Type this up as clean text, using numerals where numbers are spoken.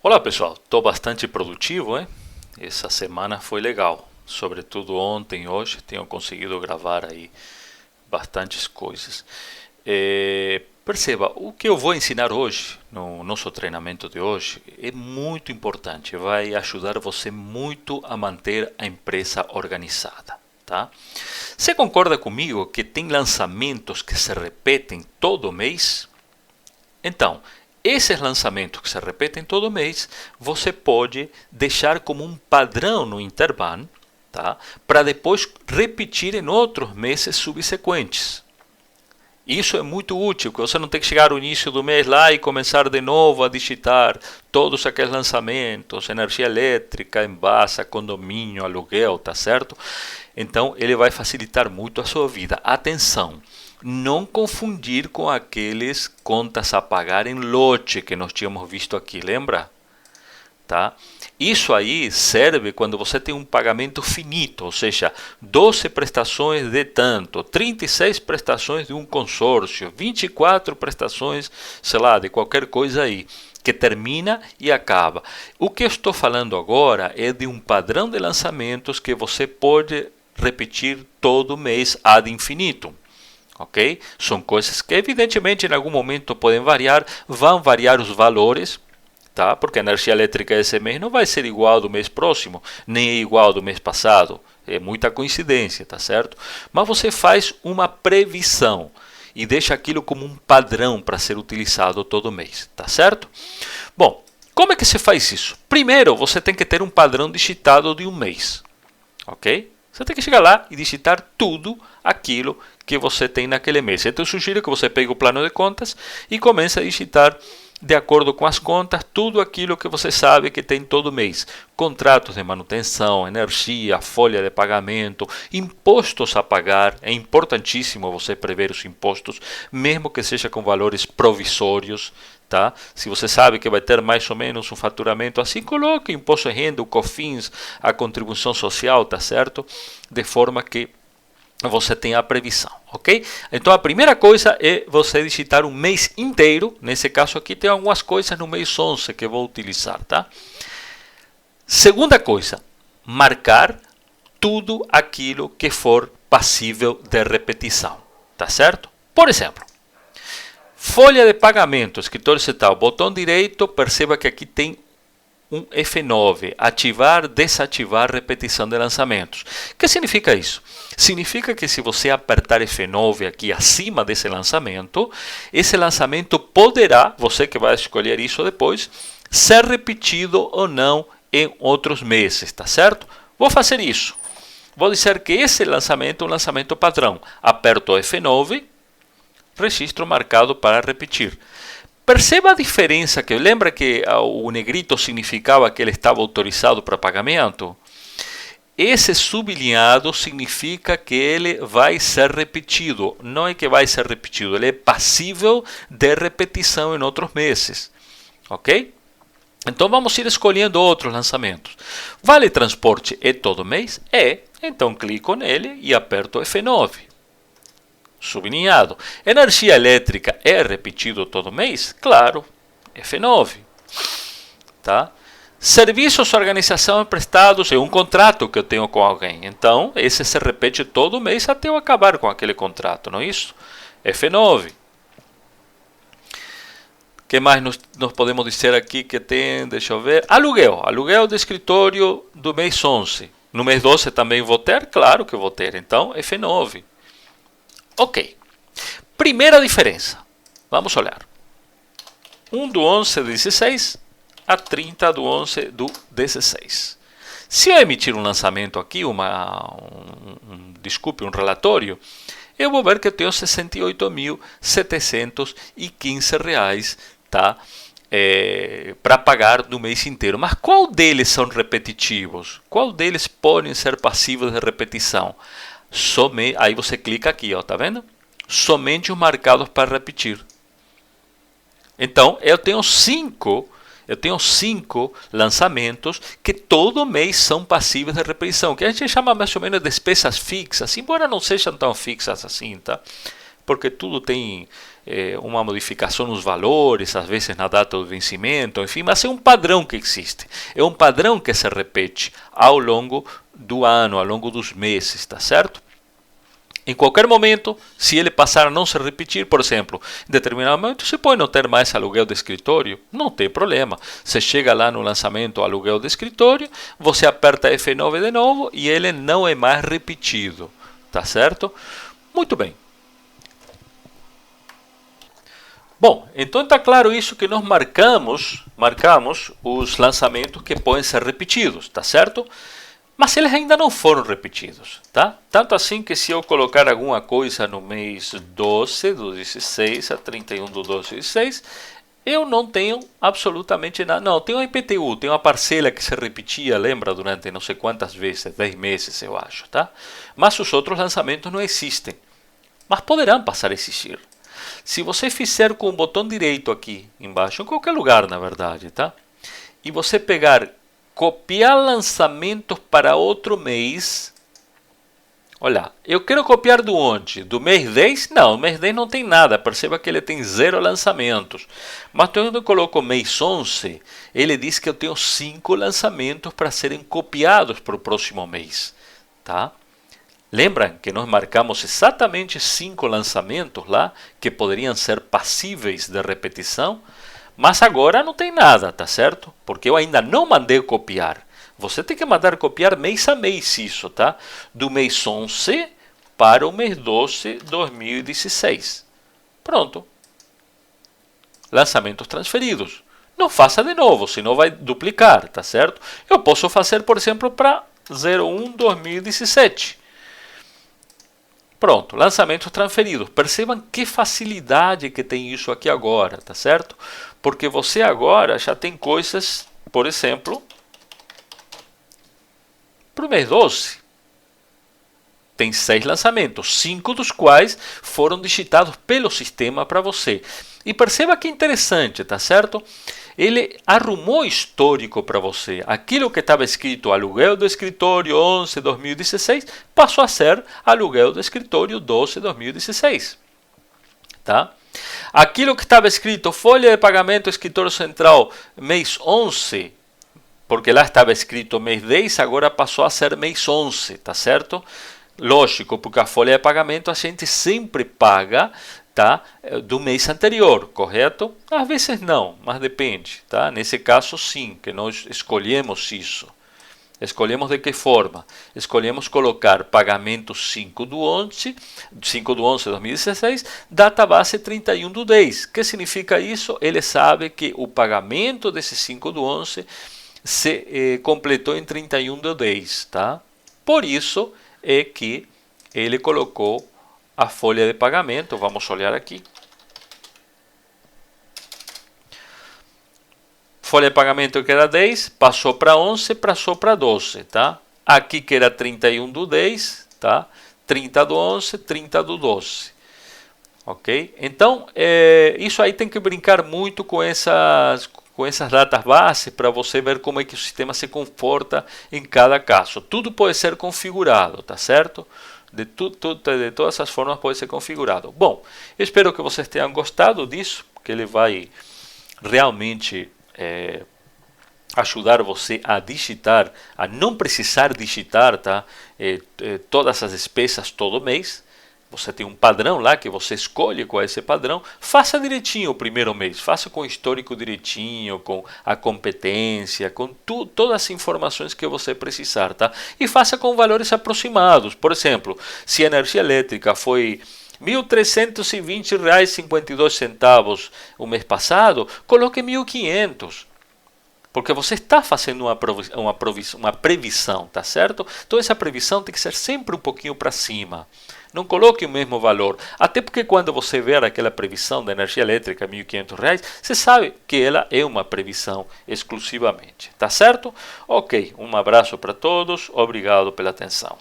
Olá pessoal, estou bastante produtivo, hein? Essa semana foi legal, sobretudo ontem e hoje tenho conseguido gravar aí bastantes coisas. Perceba, o que eu vou ensinar hoje, no nosso treinamento de hoje, é muito importante, vai ajudar você muito a manter a empresa organizada, tá? Você concorda comigo que tem lançamentos que se repetem todo mês? Então, esses lançamentos que se repetem todo mês, você pode deixar como um padrão no Interban, tá? Para depois repetir em outros meses subsequentes. Isso é muito útil, porque você não tem que chegar ao início do mês lá e começar de novo a digitar todos aqueles lançamentos, energia elétrica, Embasa, condomínio, aluguel, tá certo? Então, ele vai facilitar muito a sua vida. Atenção! Não confundir com aqueles contas a pagar em lote que nós tínhamos visto aqui, lembra? Tá? Isso aí serve quando você tem um pagamento finito, ou seja, 12 prestações de tanto, 36 prestações de um consórcio, 24 prestações, sei lá, de qualquer coisa aí, que termina e acaba. O que eu estou falando agora é de um padrão de lançamentos que você pode repetir todo mês ad infinitum. Ok? São coisas que evidentemente em algum momento podem variar, vão variar os valores, tá? Porque a energia elétrica esse mês não vai ser igual ao do mês próximo, nem é igual ao do mês passado, é muita coincidência, tá certo? Mas você faz uma previsão e deixa aquilo como um padrão para ser utilizado todo mês, tá certo? Bom, como é que se faz isso? Primeiro, você tem que ter um padrão digitado de um mês, ok? Você tem que chegar lá e digitar tudo aquilo que você tem naquele mês. Então eu sugiro que você pegue o plano de contas e comece a digitar de acordo com as contas tudo aquilo que você sabe que tem todo mês. Contratos de manutenção, energia, folha de pagamento, impostos a pagar. É importantíssimo você prever os impostos, mesmo que seja com valores provisórios. Tá? Se você sabe que vai ter mais ou menos um faturamento assim, coloque o imposto de renda, o COFINS, a contribuição social, tá certo? De forma que você tenha a previsão, ok? Então a primeira coisa é você digitar um mês inteiro. Nesse caso aqui tem algumas coisas no mês 11 que eu vou utilizar, tá? Segunda coisa, marcar tudo aquilo que for passível de repetição, tá certo? Por exemplo, folha de pagamento, escritório central, botão direito, perceba que aqui tem um F9, ativar, desativar repetição de lançamentos. O que significa isso? Significa que se você apertar F9 aqui acima desse lançamento, esse lançamento poderá, você que vai escolher isso depois, ser repetido ou não em outros meses, tá certo? Vou fazer isso. Vou dizer que esse lançamento é um lançamento padrão. Aperto F9, registro marcado para repetir. Perceba a diferença, que lembra que o negrito significava que ele estava autorizado para pagamento? Esse sublinhado significa que ele vai ser repetido. Não é que vai ser repetido, ele é passível de repetição em outros meses. Ok? Então vamos ir escolhendo outros lançamentos. Vale transporte é todo mês? É. Então clico nele e aperto F9. Sublinhado. Energia elétrica é repetido todo mês? Claro, F9. Tá? Serviços de organização prestados é um contrato que eu tenho com alguém. Então, esse se repete todo mês até eu acabar com aquele contrato, não é isso? F9. O que mais nós podemos dizer aqui que tem? Deixa eu ver. Aluguel. Aluguel de escritório do mês 11. No mês 12 também vou ter? Claro que vou ter. Então, F9. Ok. Primeira diferença. Vamos olhar. 1 do 11 do 16 a 30 do 11 do 16. Se eu emitir um lançamento aqui, um relatório, eu vou ver que eu tenho R$ 68.715, tá? Para pagar no mês inteiro. Mas qual deles são repetitivos? Qual deles podem ser passivos de repetição? Aí você clica aqui, ó, tá vendo? Somente os marcados para repetir. Então, eu tenho cinco lançamentos que todo mês são passíveis de repetição, que a gente chama mais ou menos de despesas fixas, embora não sejam tão fixas assim, tá? Porque tudo tem uma modificação nos valores, às vezes na data do vencimento, enfim, mas é um padrão que existe. É um padrão que se repete ao longo do ano, ao longo dos meses, tá certo? Em qualquer momento, se ele passar a não se repetir, por exemplo, em determinado momento, você pode não ter mais aluguel de escritório, não tem problema. Você chega lá no lançamento aluguel de escritório, você aperta F9 de novo e ele não é mais repetido, tá certo? Muito bem. Bom, então está claro isso que nós marcamos os lançamentos que podem ser repetidos, tá certo? Mas eles ainda não foram repetidos, tá? Tanto assim que se eu colocar alguma coisa no mês 12 do 16 a 31 do 12 do 16, eu não tenho absolutamente nada. Não, tem um IPTU, tem uma parcela que se repetia, lembra, durante não sei quantas vezes, 10 meses eu acho, tá? Mas os outros lançamentos não existem, mas poderão passar a existir. Se você fizer com o botão direito aqui embaixo, em qualquer lugar na verdade, tá? E você pegar copiar lançamentos para outro mês. Olha, eu quero copiar do onde? Do mês 10? Não, o mês 10 não tem nada. Perceba que ele tem 0 lançamentos. Mas quando eu coloco mês 11, ele diz que eu tenho 5 lançamentos para serem copiados para o próximo mês. Tá? Lembram que nós marcamos exatamente 5 lançamentos lá que poderiam ser passíveis de repetição? Mas agora não tem nada, tá certo? Porque eu ainda não mandei copiar. Você tem que mandar copiar mês a mês isso, tá? Do mês 11 para o mês 12 de 2016. Pronto. Lançamentos transferidos. Não faça de novo, senão vai duplicar, tá certo? Eu posso fazer, por exemplo, para 01/2017. Pronto, lançamentos transferidos. Percebam que facilidade que tem isso aqui agora, tá certo? Porque você agora já tem coisas, por exemplo, para o mês 12. Tem 6 lançamentos, 5 dos quais foram digitados pelo sistema para você. E perceba que interessante, tá certo? Ele arrumou histórico para você. Aquilo que estava escrito aluguel do escritório 11 de 2016 passou a ser aluguel do escritório 12 de 2016. Tá? Aquilo que estava escrito folha de pagamento escritório central mês 11, porque lá estava escrito mês 10, agora passou a ser mês 11, tá certo? Lógico, porque a folha de pagamento a gente sempre paga, tá, do mês anterior, correto? Às vezes não, mas depende, tá? Nesse caso sim, que nós escolhemos isso. Escolhemos de que forma? Escolhemos colocar pagamento 5 do 11 de 2016, data base 31 do 10. O que significa isso? Ele sabe que o pagamento desse 5 do 11 se completou em 31 do 10, tá? Por isso é que ele colocou a folha de pagamento. Vamos olhar aqui. Folha de pagamento que era 10, passou para 11, passou para 12, tá? Aqui que era 31 do 10, tá? 30 do 11, 30 do 12. Ok? Então, isso aí tem que brincar muito com essas datas base para você ver como é que o sistema se comporta em cada caso. Tudo pode ser configurado, tá certo? De todas as formas pode ser configurado. Bom, eu espero que vocês tenham gostado disso, que ele vai realmente ajudar você a digitar, a não precisar digitar, tá? Todas as despesas todo mês. Você tem um padrão lá que você escolhe qual é esse padrão. Faça direitinho o primeiro mês. Faça com o histórico direitinho, com a competência, com todas as informações que você precisar, tá? E faça com valores aproximados. Por exemplo, se a energia elétrica foi R$ 1.320,52 o mês passado, coloque 1.500. Porque você está fazendo uma previsão, tá certo? Então essa previsão tem que ser sempre um pouquinho para cima. Não coloque o mesmo valor. Até porque quando você ver aquela previsão da energia elétrica, R$ 1.500, você sabe que ela é uma previsão exclusivamente. Tá certo? Ok, um abraço para todos. Obrigado pela atenção.